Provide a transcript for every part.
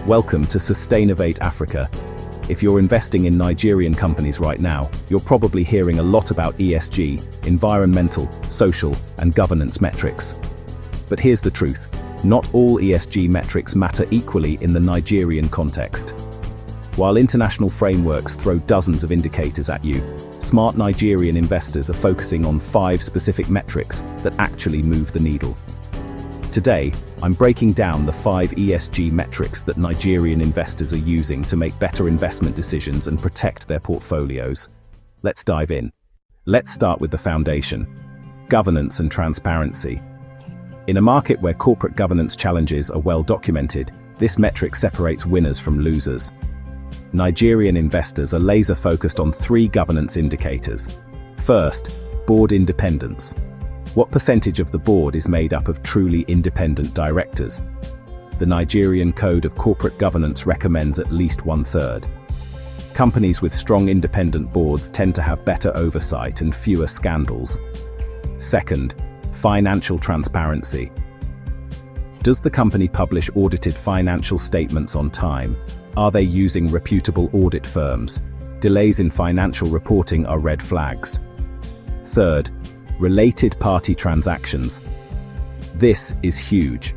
Welcome to Sustainovate Africa. If you're investing in Nigerian companies right now, you're probably hearing a lot about ESG, environmental, social, and governance metrics. But here's the truth. Not all ESG metrics matter equally in the Nigerian context. While international frameworks throw dozens of indicators at you, smart Nigerian investors are focusing on 5 specific metrics that actually move the needle. Today, I'm breaking down the 5 ESG metrics that Nigerian investors are using to make better investment decisions and protect their portfolios. Let's dive in. Let's start with the foundation: governance and transparency. In a market where corporate governance challenges are well documented, this metric separates winners from losers. Nigerian investors are laser-focused on 3 governance indicators. First, board independence. What percentage of the board is made up of truly independent directors? The Nigerian Code of Corporate Governance recommends at least 1/3. Companies with strong independent boards tend to have better oversight and fewer scandals. Second, financial transparency. Does the company publish audited financial statements on time? Are they using reputable audit firms? Delays in financial reporting are red flags. Third, related party transactions. This is huge.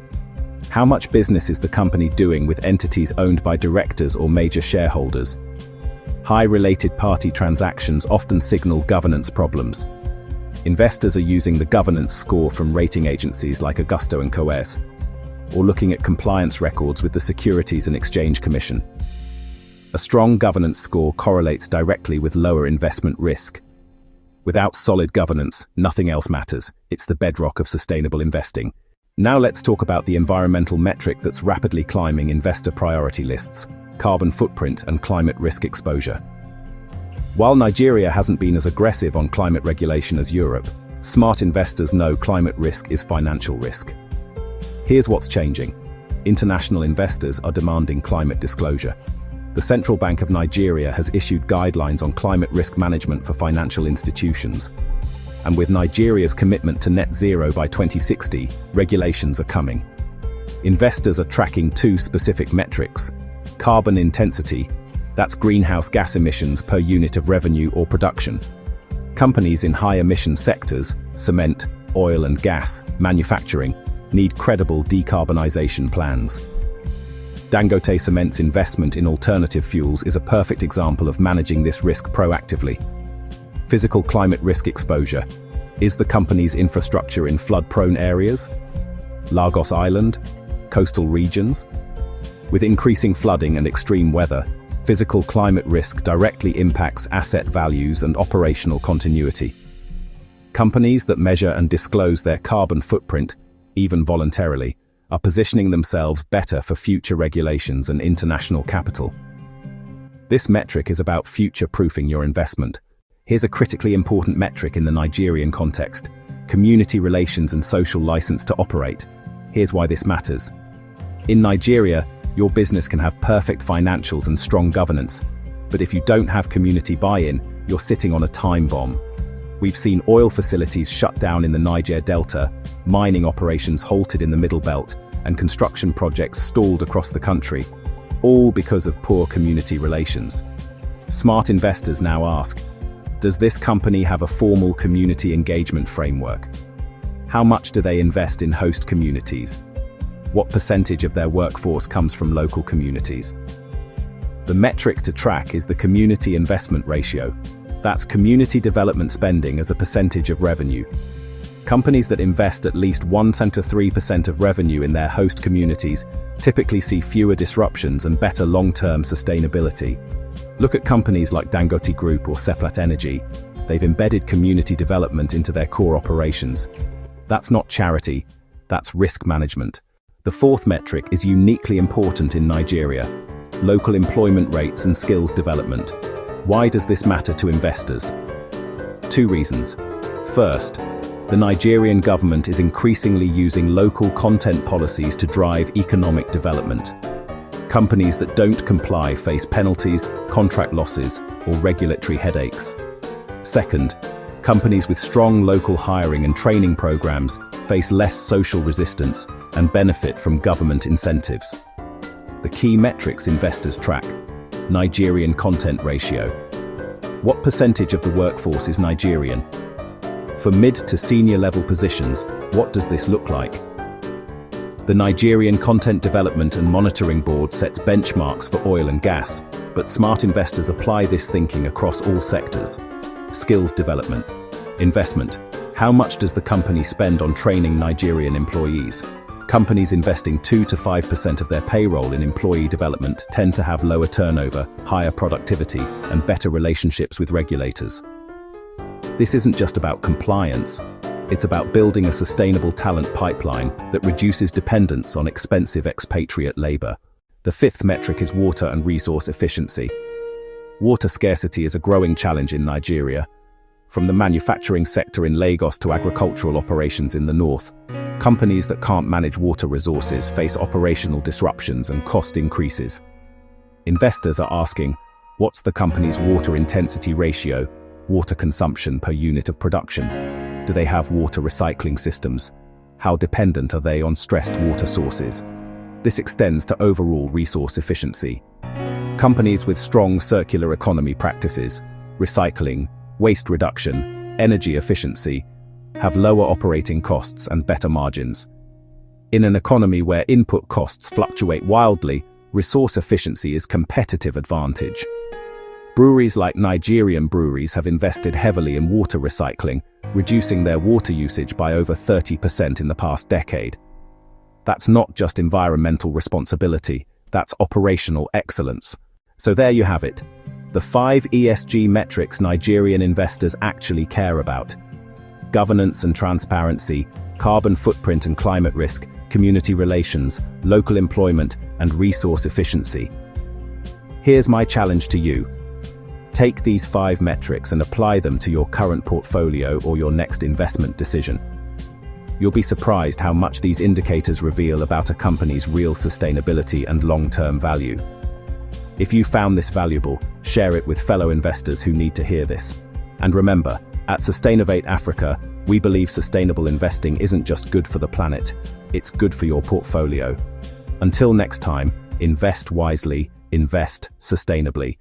How much business is the company doing with entities owned by directors or major shareholders? High related party transactions often signal governance problems. Investors are using the governance score from rating agencies like Augusto and Coes, or looking at compliance records with the Securities and Exchange Commission. A strong governance score correlates directly with lower investment risk. Without solid governance, nothing else matters. It's the bedrock of sustainable investing. Now let's talk about the environmental metric that's rapidly climbing investor priority lists: carbon footprint and climate risk exposure. While Nigeria hasn't been as aggressive on climate regulation as Europe, smart investors know climate risk is financial risk. Here's what's changing. International investors are demanding climate disclosure. The Central Bank of Nigeria has issued guidelines on climate risk management for financial institutions. And with Nigeria's commitment to net zero by 2060, regulations are coming. Investors are tracking 2 specific metrics: carbon intensity, that's greenhouse gas emissions per unit of revenue or production. Companies in high emission sectors, cement, oil and gas, manufacturing, need credible decarbonization plans. Dangote Cement's investment in alternative fuels is a perfect example of managing this risk proactively. Physical climate risk exposure. Is the company's infrastructure in flood-prone areas? Lagos Island? Coastal regions? With increasing flooding and extreme weather, physical climate risk directly impacts asset values and operational continuity. Companies that measure and disclose their carbon footprint, even voluntarily, are positioning themselves better for future regulations and international capital. This metric is about future-proofing your investment. Here's a critically important metric in the Nigerian context: community relations and social license to operate. Here's why this matters. In Nigeria, your business can have perfect financials and strong governance, but if you don't have community buy-in, you're sitting on a time bomb. We've seen oil facilities shut down in the Niger Delta, mining operations halted in the Middle Belt, and construction projects stalled across the country, all because of poor community relations. Smart investors now ask, does this company have a formal community engagement framework? How much do they invest in host communities? What percentage of their workforce comes from local communities? The metric to track is the community investment ratio. That's community development spending as a percentage of revenue. Companies that invest at least 1% to 3% of revenue in their host communities typically see fewer disruptions and better long-term sustainability. Look at companies like Dangote Group or Seplat Energy. They've embedded community development into their core operations. That's not charity, that's risk management. The 4th metric is uniquely important in Nigeria: local employment rates and skills development. Why does this matter to investors? 2 reasons. First, the Nigerian government is increasingly using local content policies to drive economic development. Companies that don't comply face penalties, contract losses, or regulatory headaches. Second, companies with strong local hiring and training programs face less social resistance and benefit from government incentives. The key metrics investors track. Nigerian content ratio. What percentage of the workforce is Nigerian? For mid to senior level positions, what does this look like? The Nigerian Content Development and Monitoring Board sets benchmarks for oil and gas, but smart investors apply this thinking across all sectors. Skills development. Investment. How much does the company spend on training Nigerian employees? Companies investing 2 to 5% of their payroll in employee development tend to have lower turnover, higher productivity, and better relationships with regulators. This isn't just about compliance. It's about building a sustainable talent pipeline that reduces dependence on expensive expatriate labor. The fifth metric is water and resource efficiency. Water scarcity is a growing challenge in Nigeria. From the manufacturing sector in Lagos to agricultural operations in the north, companies that can't manage water resources face operational disruptions and cost increases. Investors are asking, what's the company's water intensity ratio, water consumption per unit of production? Do they have water recycling systems? How dependent are they on stressed water sources? This extends to overall resource efficiency. Companies with strong circular economy practices, recycling, waste reduction, energy efficiency, have lower operating costs and better margins. In an economy where input costs fluctuate wildly, resource efficiency is competitive advantage. Breweries like Nigerian breweries have invested heavily in water recycling, reducing their water usage by over 30% in the past decade. That's not just environmental responsibility, that's operational excellence. So there you have it. The 5 ESG metrics Nigerian investors actually care about. Governance and transparency, carbon footprint and climate risk, community relations, local employment, and resource efficiency. Here's my challenge to you. Take these 5 metrics and apply them to your current portfolio or your next investment decision. You'll be surprised how much these indicators reveal about a company's real sustainability and long-term value. If you found this valuable, share it with fellow investors who need to hear this. And remember, at Sustainovate Africa, we believe sustainable investing isn't just good for the planet, it's good for your portfolio. Until next time, invest wisely, invest sustainably.